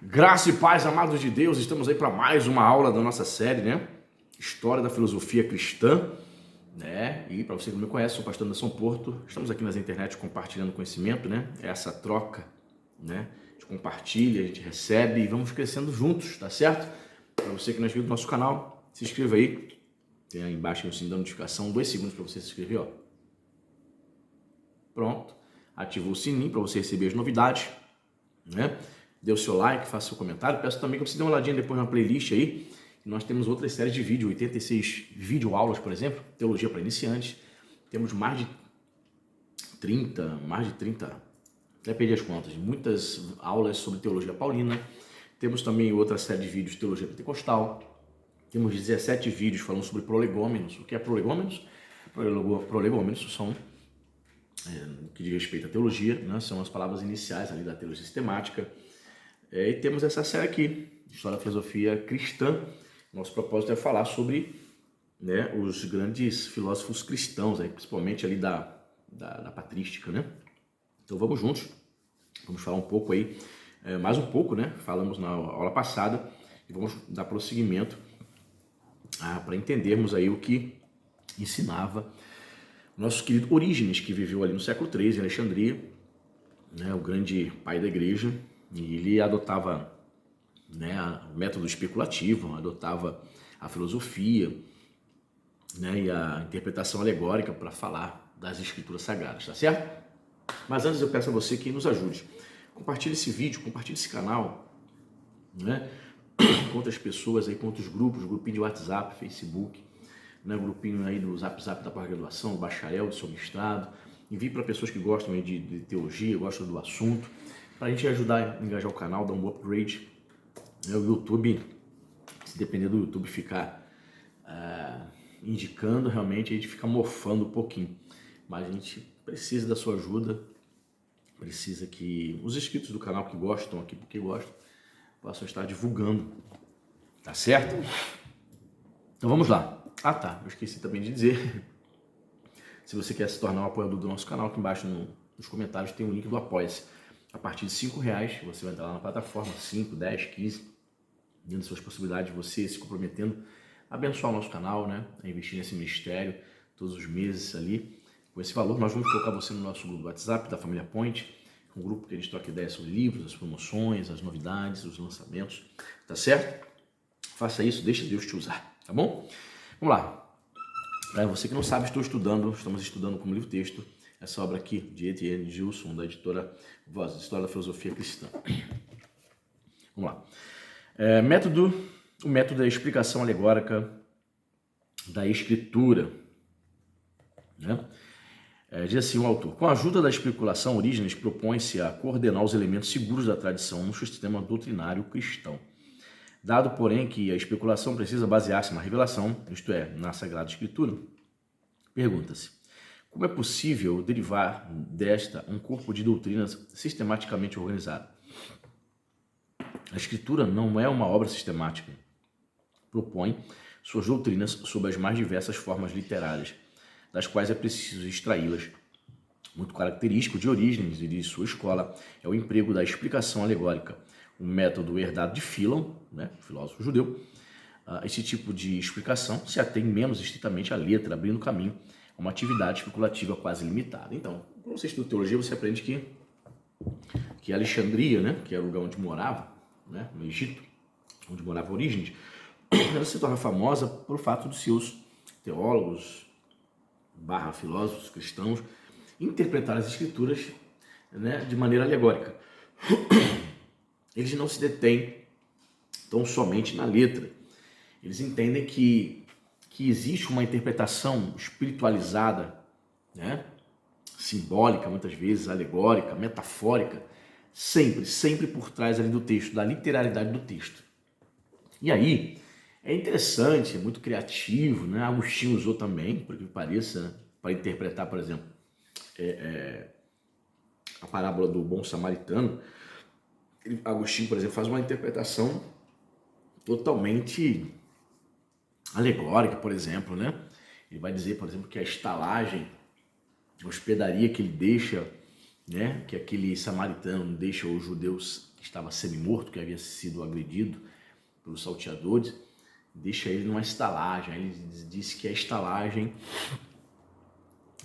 Graça e paz, amados de Deus, estamos aí para mais uma aula da nossa série, né? História da filosofia cristã, né? E para você que não me conhece, sou o pastor Anderson Porto. Estamos aqui nas internet compartilhando conhecimento, né? É essa troca, né? A gente compartilha, a gente recebe e vamos crescendo juntos, tá certo? Para você que não é inscrito no nosso canal, se inscreva aí. Tem aí embaixo o sininho da notificação, 2 segundos para você se inscrever, ó. Pronto. Ativou o sininho para você receber as novidades, né? Dê o seu like, faça seu comentário. Peço também que você dê uma olhadinha depois na playlist aí. Nós temos outras séries de vídeo, 86 videoaulas, por exemplo, teologia para iniciantes. Temos mais de 30, até perdi as contas, muitas aulas sobre teologia paulina. Temos também outra série de vídeos de teologia pentecostal. Temos 17 vídeos falando sobre prolegômenos. O que é prolegômenos? Prolegômenos são, no que diz respeito à teologia, né? São as palavras iniciais ali da teologia sistemática. E temos essa série aqui, História da Filosofia Cristã. Nosso propósito é falar sobre, né, os grandes filósofos cristãos, aí, principalmente ali da patrística, né? Então vamos juntos, vamos falar um pouco aí, mais um pouco, né? Falamos na aula passada e vamos dar prosseguimento para entendermos aí o que ensinava nosso querido Orígenes, que viveu ali no século III em Alexandria, né, o grande pai da igreja. E ele adotava, né, o método especulativo, adotava a filosofia, né, e a interpretação alegórica para falar das escrituras sagradas, tá certo? Mas antes eu peço a você que nos ajude. Compartilhe esse vídeo, compartilhe esse canal, né, com outras pessoas, aí, com outros grupos, grupinho de WhatsApp, Facebook, né, grupinho aí do Zap da pós-graduação, bacharel, de seu mestrado. Envie para pessoas que gostam aí de teologia, gostam do assunto, para a gente ajudar a engajar o canal, dar um upgrade. O YouTube, se depender do YouTube ficar indicando, realmente a gente fica mofando um pouquinho. Mas a gente precisa da sua ajuda, precisa que os inscritos do canal que gostam aqui, porque gostam, possam estar divulgando, tá certo? Então vamos lá. Ah tá, eu esqueci também de dizer, se você quer se tornar um apoiador do nosso canal, aqui embaixo nos comentários tem o link do Apoia-se. A partir de R$5 você vai entrar lá na plataforma, 5, 10, 15, dentro das suas possibilidades, você se comprometendo a abençoar o nosso canal, né? A investir nesse ministério todos os meses ali. Com esse valor, nós vamos colocar você no nosso grupo do WhatsApp da Família Point, um grupo que a gente troca ideias sobre livros, as promoções, as novidades, os lançamentos, tá certo? Faça isso, deixa Deus te usar, tá bom? Vamos lá. Para você que não sabe, estamos estudando como livro-texto essa obra aqui de Etienne Gilson, da editora Voz, História da Filosofia Cristã. Vamos lá. O método da explicação alegórica da Escritura. Né? Diz assim o autor: com a ajuda da especulação, Orígenes propõe-se a coordenar os elementos seguros da tradição no sistema doutrinário cristão. Dado, porém, que a especulação precisa basear-se na revelação, isto é, na Sagrada Escritura, pergunta-se: como é possível derivar desta um corpo de doutrinas sistematicamente organizado? A Escritura não é uma obra sistemática. Propõe suas doutrinas sob as mais diversas formas literárias, das quais é preciso extraí-las. Muito característico de Orígenes e de sua escola é o emprego da explicação alegórica, um método herdado de Filon, né, filósofo judeu. Esse tipo de explicação se atém menos estritamente à letra, abrindo caminho a uma atividade especulativa quase limitada. Então, quando você estuda teologia, você aprende que Alexandria, né, que era o lugar onde morava, né, no Egito, onde morava Orígenes, ela se torna famosa por fato dos seus teólogos, filósofos cristãos, interpretar as escrituras, né, de maneira alegórica. Eles não se detêm tão somente na letra. Eles entendem que existe uma interpretação espiritualizada, né, simbólica, muitas vezes, alegórica, metafórica, sempre por trás ali do texto, da literalidade do texto. E aí, é interessante, é muito criativo, né? Agostinho usou também, por que pareça, né, para interpretar, por exemplo, a parábola do bom samaritano. Agostinho, por exemplo, faz uma interpretação totalmente alegórica, por exemplo, né? Ele vai dizer, por exemplo, que a estalagem, a hospedaria que ele deixa, né, que aquele samaritano deixa os judeus estava semi-morto, que havia sido agredido pelos salteadores, deixa ele numa estalagem. Aí ele disse que a estalagem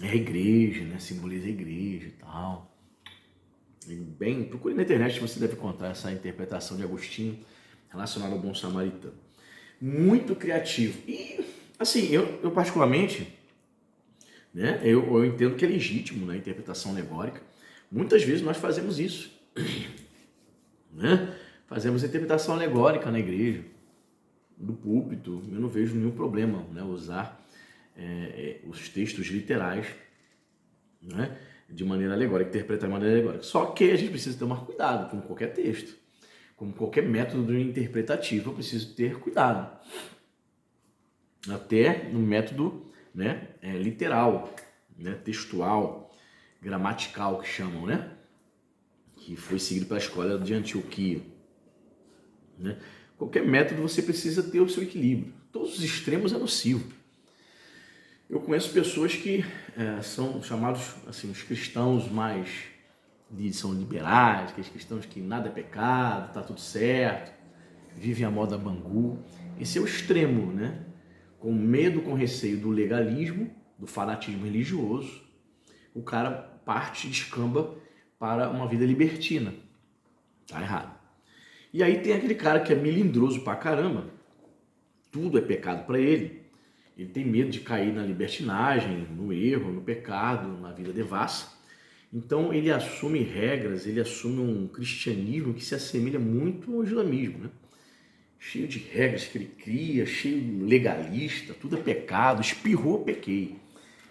é a igreja, né? Simboliza a igreja e tal. E bem, procure na internet, você deve encontrar essa interpretação de Agostinho relacionada ao bom samaritano. Muito criativo. E, assim, eu particularmente, né, eu entendo que é legítimo na interpretação alegórica. Muitas vezes nós fazemos isso, né? Fazemos interpretação alegórica na igreja, do púlpito. Eu não vejo nenhum problema, né, usar os textos literais, né, de maneira alegórica, interpretar de maneira alegórica. Só que a gente precisa tomar cuidado, como qualquer texto, como qualquer método interpretativo, eu preciso ter cuidado. Até no método, né, literal, né, textual, gramatical, que chamam, né, que foi seguido pela escola de Antioquia, né? Qualquer método você precisa ter o seu equilíbrio. Todos os extremos é nocivo. Eu conheço pessoas que são chamados assim, os cristãos mais são liberais, aqueles cristãos que nada é pecado, tá tudo certo, vivem a moda Bangu. Esse é o extremo, né? Com medo, com receio do legalismo, do fanatismo religioso, o cara parte e descamba para uma vida libertina. Tá errado. E aí tem aquele cara que é melindroso pra caramba, tudo é pecado para ele. Ele tem medo de cair na libertinagem, no erro, no pecado, na vida devassa. Então ele assume regras, ele assume um cristianismo que se assemelha muito ao islamismo, né? Cheio de regras que ele cria, cheio legalista, tudo é pecado, espirrou, pequei.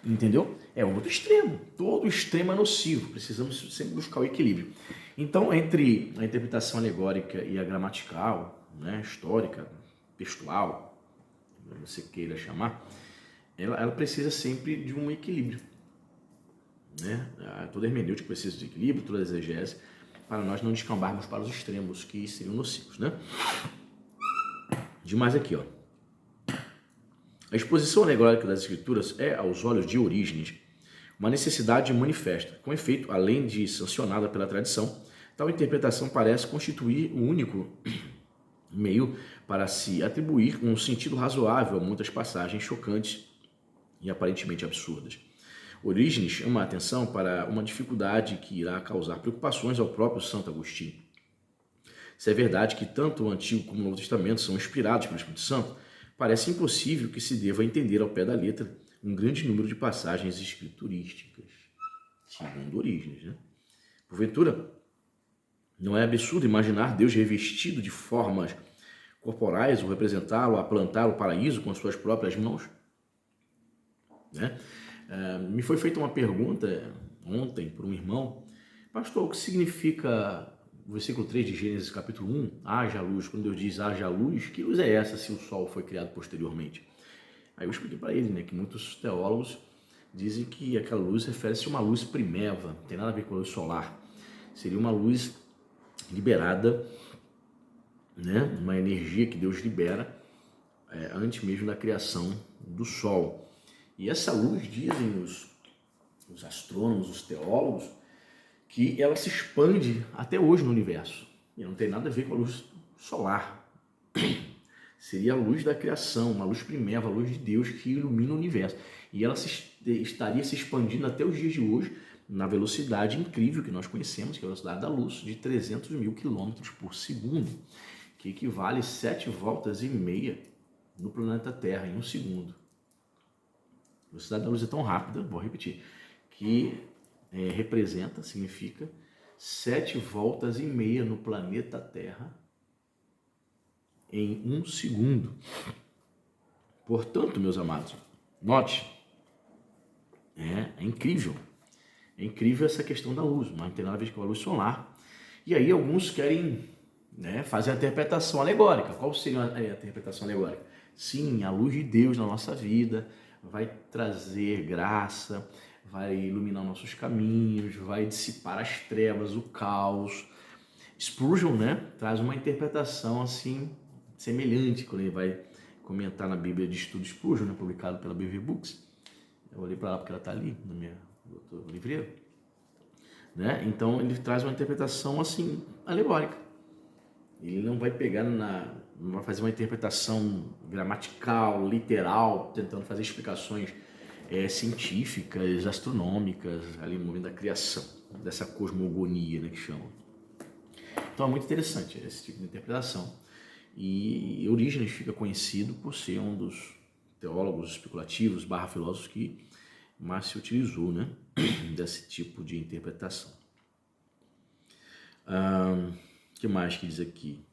Entendeu? É outro extremo. Todo extremo é nocivo. Precisamos sempre buscar o equilíbrio. Então, entre a interpretação alegórica e a gramatical, né, histórica, textual, como você queira chamar, ela precisa sempre de um equilíbrio, né? Toda hermenêutica precisa de equilíbrio, toda exegese, para nós não descambarmos para os extremos que seriam nocivos, né? Demais aqui, ó. A exposição alegórica das escrituras é, aos olhos de Orígenes, uma necessidade manifesta. Com efeito, além de sancionada pela tradição, tal interpretação parece constituir o único meio para se atribuir um sentido razoável a muitas passagens chocantes e aparentemente absurdas. Orígenes chama a atenção para uma dificuldade que irá causar preocupações ao próprio Santo Agostinho. Se é verdade que tanto o Antigo como o Novo Testamento são inspirados pelo Espírito Santo, parece impossível que se deva entender ao pé da letra um grande número de passagens escriturísticas, segundo Orígenes, né? Porventura, não é absurdo imaginar Deus revestido de formas corporais, ou representá-lo, a plantar o paraíso com as suas próprias mãos? Né? Me foi feita uma pergunta ontem por um irmão: pastor, o que significa o versículo 3 de Gênesis capítulo 1, haja luz? Quando Deus diz haja luz, que luz é essa se o sol foi criado posteriormente? Aí eu expliquei para ele, né, que muitos teólogos dizem que aquela luz refere-se a uma luz primeva, não tem nada a ver com a luz solar. Seria uma luz liberada, né, uma energia que Deus libera antes mesmo da criação do sol. E essa luz, dizem os astrônomos, os teólogos, que ela se expande até hoje no universo. E não tem nada a ver com a luz solar. Seria a luz da criação, uma luz primeva, a luz de Deus que ilumina o universo. E ela estaria se expandindo até os dias de hoje, na velocidade incrível que nós conhecemos, que é a velocidade da luz, de 300 mil quilômetros por segundo, que equivale a 7 voltas e meia no planeta Terra em um segundo. A velocidade da luz é tão rápida, vou repetir, que significa 7 voltas e meia no planeta Terra em um segundo. Portanto, meus amados, note, é incrível. É incrível essa questão da luz, mas não tem nada a ver com a luz solar. E aí alguns querem, né, fazer a interpretação alegórica. Qual seria a interpretação alegórica? Sim, a luz de Deus na nossa vida vai trazer graça, vai iluminar nossos caminhos, vai dissipar as trevas, o caos. Spurgeon, né, traz uma interpretação assim semelhante quando ele vai comentar na Bíblia de Estudo Spurgeon, né, publicado pela BV Books. Eu olhei para lá porque ela está ali no meu livreiro, né? Então ele traz uma interpretação assim alegórica. Ele não vai pegar não vai fazer uma interpretação gramatical, literal, tentando fazer explicações científicas, astronômicas, ali no momento da criação, dessa cosmogonia, né, que chamam. Então é muito interessante esse tipo de interpretação. E Orígenes fica conhecido por ser um dos teólogos especulativos, filósofos que mais se utilizou, né, desse tipo de interpretação. Que mais que diz aqui?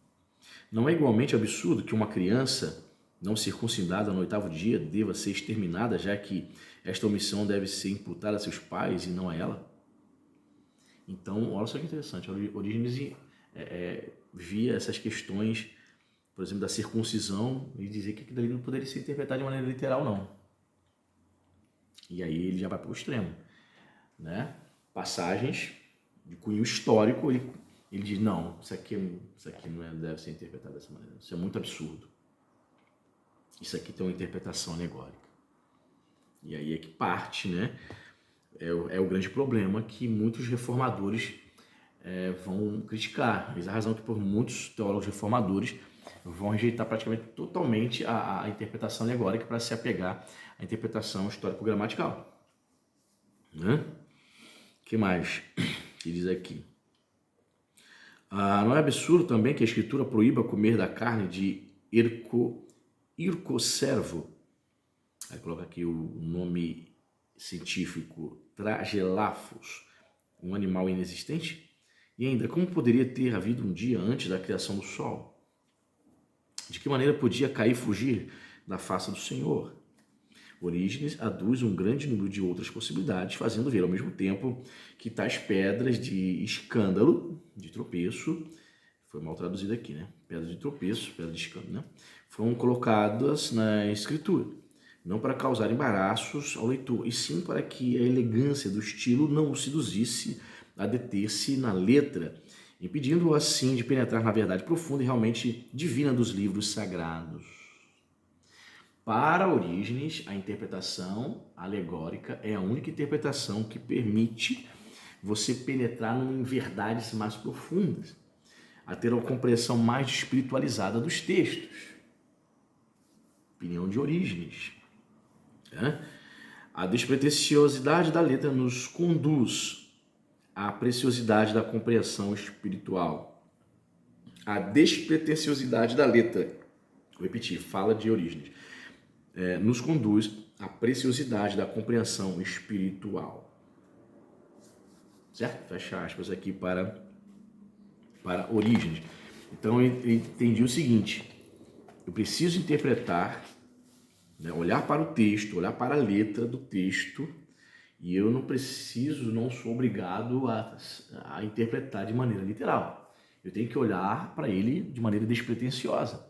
Não é igualmente absurdo que uma criança não circuncidada no 8º dia deva ser exterminada, já que esta omissão deve ser imputada a seus pais e não a ela? Então, olha só que interessante. Orígenes via essas questões, por exemplo, da circuncisão e dizer que aquilo ali não poderia ser interpretado de maneira literal, não. E aí ele já vai para o extremo, né? Passagens de cunho histórico, ele diz, não, isso aqui não deve ser interpretado dessa maneira, isso é muito absurdo. Isso aqui tem uma interpretação alegórica. E aí é que parte, né? É o grande problema que muitos reformadores vão criticar. Eis a razão que por muitos teólogos reformadores vão rejeitar praticamente totalmente a interpretação alegórica para se apegar à interpretação histórico-gramatical. Né? O que mais que diz aqui? Não é absurdo também que a Escritura proíba comer da carne de ircocervo? Aí coloca aqui o nome científico, Tragelaphus, um animal inexistente? E ainda, como poderia ter havido um dia antes da criação do Sol? De que maneira podia cair e fugir da face do Senhor? Orígenes aduz um grande número de outras possibilidades, fazendo ver ao mesmo tempo que tais pedras de escândalo, de tropeço, foi mal traduzido aqui, né? Pedra de tropeço, pedra de escândalo, né? Foram colocadas na Escritura, não para causar embaraços ao leitor, e sim para que a elegância do estilo não o seduzisse a deter-se na letra, impedindo-o assim de penetrar na verdade profunda e realmente divina dos livros sagrados. Para Orígenes, a interpretação alegórica é a única interpretação que permite você penetrar em verdades mais profundas, a ter uma compreensão mais espiritualizada dos textos. Opinião de Orígenes. A despretensiosidade da letra nos conduz à preciosidade da compreensão espiritual. A despretensiosidade da letra, vou repetir, fala de Orígenes, nos conduz à preciosidade da compreensão espiritual. Certo? Fecha aspas aqui para Orígenes. Então eu entendi o seguinte: eu preciso interpretar, né, olhar para o texto, olhar para a letra do texto, e eu não sou obrigado a interpretar de maneira literal. Eu tenho que olhar para ele de maneira despretensiosa.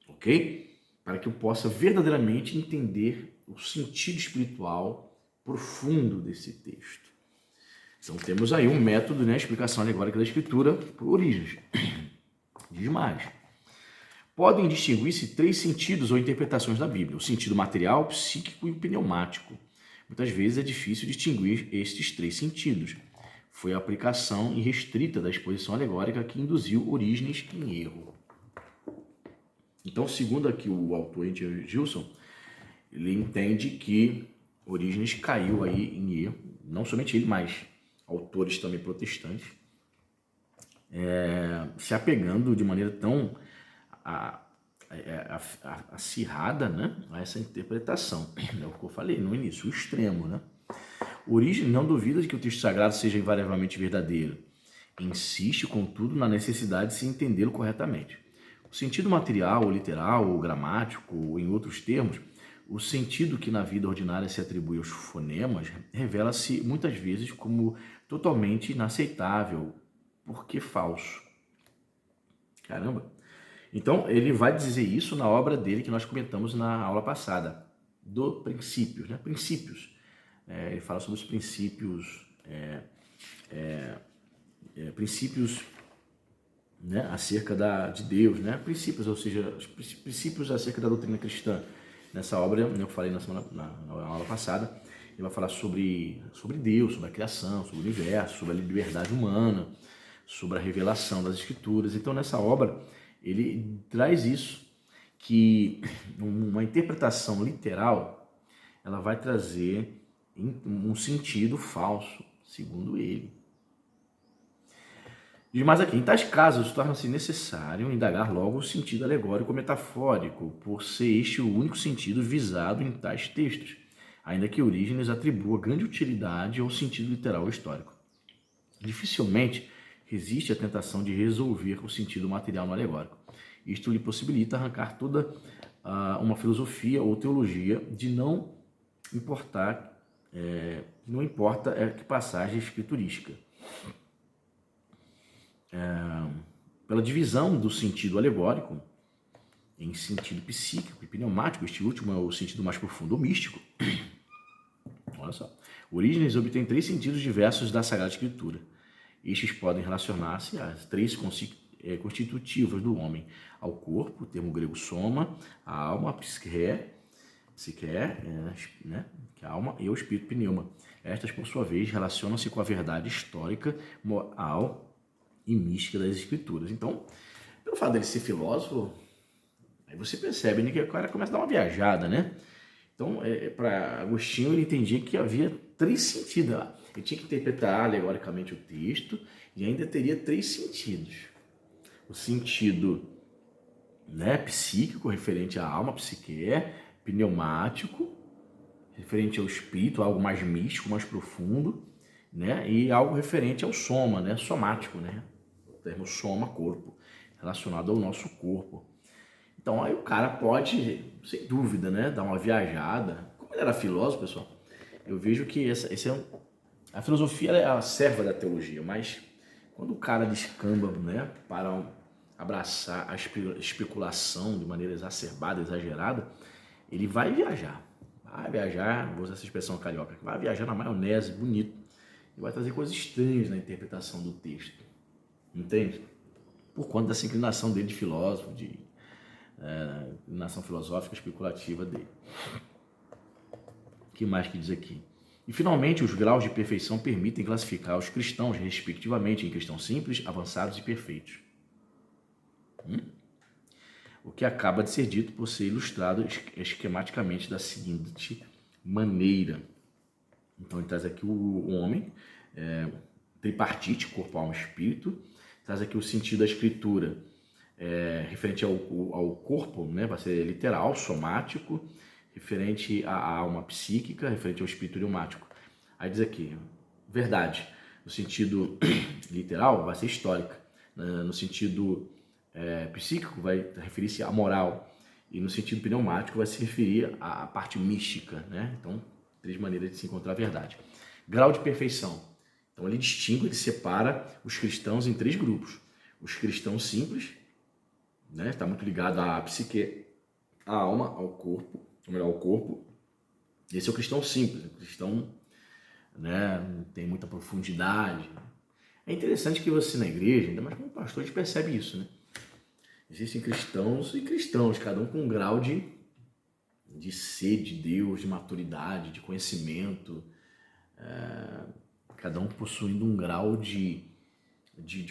Ok? Para que eu possa verdadeiramente entender o sentido espiritual profundo desse texto. Então temos aí um método, né, explicação alegórica da Escritura por Orígenes. Diz mais. Podem distinguir-se 3 sentidos ou interpretações da Bíblia: o sentido material, psíquico e pneumático. Muitas vezes é difícil distinguir estes 3 sentidos. Foi a aplicação irrestrita da exposição alegórica que induziu Orígenes em erro. Então, segundo aqui o autor H. Gilson, ele entende que Orígenes caiu aí em erro, não somente ele, mas autores também protestantes, se apegando de maneira tão acirrada, né, a essa interpretação. É o que eu falei no início, o extremo, né? Orígenes não duvida de que o texto sagrado seja invariavelmente verdadeiro. Insiste, contudo, na necessidade de se entendê-lo corretamente. O sentido material, ou literal, ou gramático, ou em outros termos, o sentido que na vida ordinária se atribui aos fonemas, revela-se muitas vezes como totalmente inaceitável, porque falso. Caramba! Então, ele vai dizer isso na obra dele que nós comentamos na aula passada, do Princípios, né? Princípios. Ele fala sobre os princípios, princípios, né, acerca de Deus, né? Princípios, ou seja, os princípios acerca da doutrina cristã. Nessa obra, eu falei na aula passada, ele vai falar sobre Deus, sobre a criação, sobre o universo, sobre a liberdade humana, sobre a revelação das Escrituras. Então, nessa obra, ele traz isso, que uma interpretação literal, ela vai trazer um sentido falso, segundo ele. Diz mais aqui, em tais casos, torna-se necessário indagar logo o sentido alegórico ou metafórico, por ser este o único sentido visado em tais textos, ainda que Orígenes atribua grande utilidade ao sentido literal ou histórico. Dificilmente resiste a tentação de resolver o sentido material no alegórico. Isto lhe possibilita arrancar toda uma filosofia ou teologia de não importa que passagem escriturística. Pela divisão do sentido alegórico em sentido psíquico e pneumático, este último é o sentido mais profundo, o místico. Olha só. Orígenes obtém 3 sentidos diversos da Sagrada Escritura. Estes podem relacionar-se às 3 constitutivas do homem: ao corpo, o termo grego soma, a alma, a psique, né, que é a alma, e ao espírito, pneuma. Estas, por sua vez, relacionam-se com a verdade histórica, moral e mística das Escrituras. Então, pelo fato dele ser filósofo, aí você percebe, né, que o cara começa a dar uma viajada, né? Então, para Agostinho, ele entendia que havia 3 sentidos. Ele tinha que interpretar alegoricamente o texto e ainda teria 3 sentidos. O sentido, né, psíquico, referente à alma, psique, pneumático, referente ao espírito, algo mais místico, mais profundo, né, e algo referente ao soma, né, somático, né, o termo soma, corpo, relacionado ao nosso corpo. Então aí o cara pode, sem dúvida, né, dar uma viajada. Como ele era filósofo, pessoal, eu vejo que a filosofia é a serva da teologia, mas quando o cara descamba, né, para abraçar a especulação de maneira exacerbada, exagerada, ele vai viajar, vou usar essa expressão carioca, vai viajar na maionese, bonito, e vai trazer coisas estranhas na interpretação do texto, entende? Por conta dessa inclinação dele de filósofo, inclinação filosófica especulativa dele. O que mais que diz aqui? E, finalmente, os graus de perfeição permitem classificar os cristãos, respectivamente, em cristãos simples, avançados e perfeitos. O que acaba de ser dito por ser ilustrado esquematicamente da seguinte maneira. Então, ele traz aqui o homem, tripartite, corpo, alma e espírito. Traz aqui o sentido da escritura, referente ao corpo, né, vai ser literal, somático, referente à alma psíquica, referente ao espírito pneumático. Aí diz aqui, verdade, no sentido literal vai ser histórica, no sentido psíquico vai referir-se à moral, e no sentido pneumático vai se referir à parte mística, né? Então, 3 maneiras de se encontrar a verdade. Grau de perfeição. Então, ele distingue, ele separa os cristãos em 3 grupos. Os cristãos simples, né? Está muito ligado à psique, à alma, ao corpo, ou melhor, ao corpo. Esse é o cristão simples, o cristão, né, não tem muita profundidade. É interessante que você na igreja, ainda mais como pastor, a gente percebe isso, né? Existem cristãos e cristãos, cada um com um grau de sede de Deus, de maturidade, de conhecimento, cada um possuindo um grau de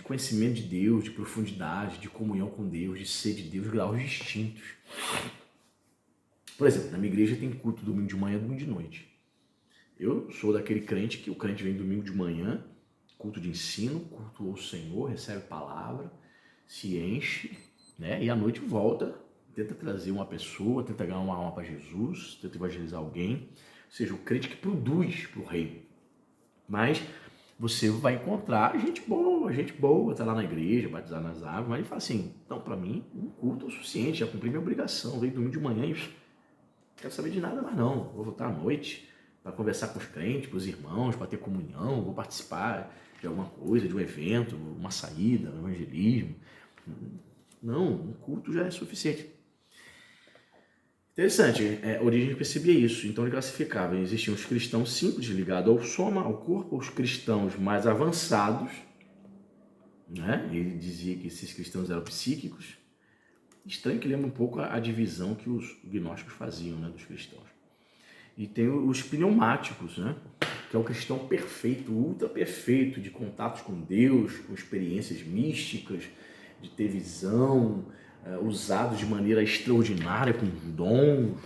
conhecimento de Deus, de profundidade, de comunhão com Deus, de sede de Deus, graus distintos. Por exemplo, na minha igreja tem culto domingo de manhã e domingo de noite. Eu sou daquele crente que o crente vem domingo de manhã, culto de ensino, culto ao Senhor, recebe palavra, se enche, né? E à noite volta, tenta trazer uma pessoa, tenta ganhar uma alma para Jesus, tenta evangelizar alguém, ou seja, o crente que produz para o reino. Mas você vai encontrar gente boa, tá lá na igreja, batizar nas águas, mas ele fala assim, então para mim um culto é o suficiente, já cumpri minha obrigação, veio domingo de manhã e não quero saber de nada mais não, vou voltar à noite para conversar com os crentes, com os irmãos, para ter comunhão, vou participar de alguma coisa, de um evento, uma saída, um evangelismo. Não, um culto já é suficiente. Interessante, Orígenes percebia isso, então ele classificava, existiam os cristãos simples, ligados ao soma, ao corpo, os cristãos mais avançados, né? Ele dizia que esses cristãos eram psíquicos. Estranho que lembra um pouco a divisão que os gnósticos faziam, né, dos cristãos. E tem os pneumáticos, né? Que é o cristão perfeito, ultra perfeito, de contatos com Deus, com experiências místicas, de ter visão, usados de maneira extraordinária, com dons.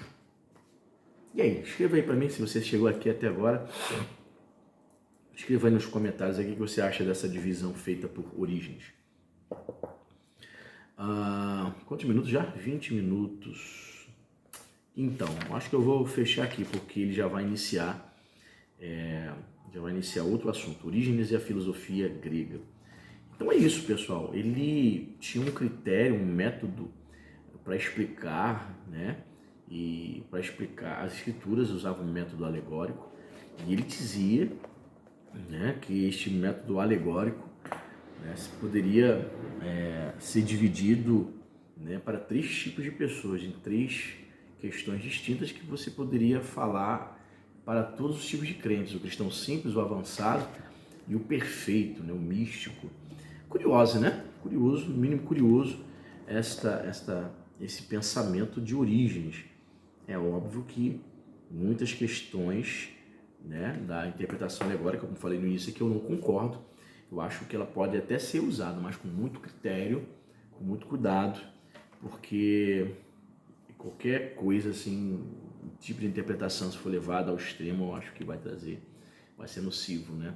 E aí, escreva aí para mim, se você chegou aqui até agora, escreva aí nos comentários aqui o que você acha dessa divisão feita por Orígenes. Quantos minutos já? 20 minutos. Então, acho que eu vou fechar aqui, porque ele já vai iniciar outro assunto, Orígenes e a filosofia grega. Então é isso, pessoal. Ele tinha um critério, um método para explicar, né? E para explicar as escrituras usava um método alegórico. E ele dizia, né, que este método alegórico, né, poderia ser dividido, né, para 3 tipos de pessoas, em 3 questões distintas que você poderia falar para todos os tipos de crentes, o cristão simples, o avançado e o perfeito, né, o místico. Curioso, né? Curioso, no mínimo curioso, esse pensamento de Orígenes. É óbvio que muitas questões, né, da interpretação alegórica, como falei no início, que eu não concordo. Eu acho que ela pode até ser usada, mas com muito critério, com muito cuidado, porque qualquer coisa assim, tipo de interpretação, se for levada ao extremo, eu acho que vai ser nocivo, né,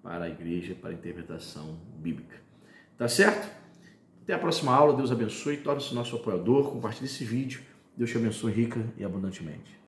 para a igreja, para a interpretação bíblica. Tá certo? Até a próxima aula. Deus abençoe. Torne-se nosso apoiador. Compartilhe esse vídeo. Deus te abençoe rica e abundantemente.